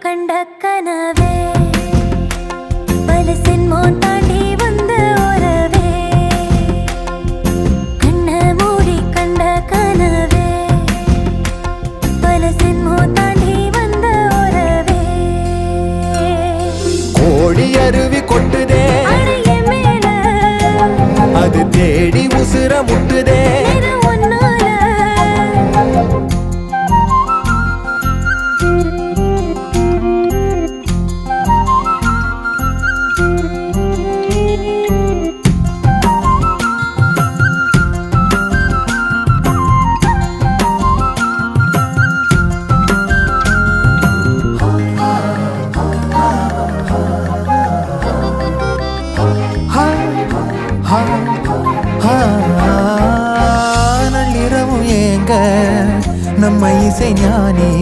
கண்ட கனவே பல சென்மோ தாண்டி வந்த உறவே கண்ண மூடி கண்ட கனவே பல சென்மோ தாண்டி வந்த உறவே கோடி அருவி கொட்டுதே மேல அது தேடி உசுர முட்டுதே நள்ளிரவும் ஏங்க நம்ம இசை ஞானி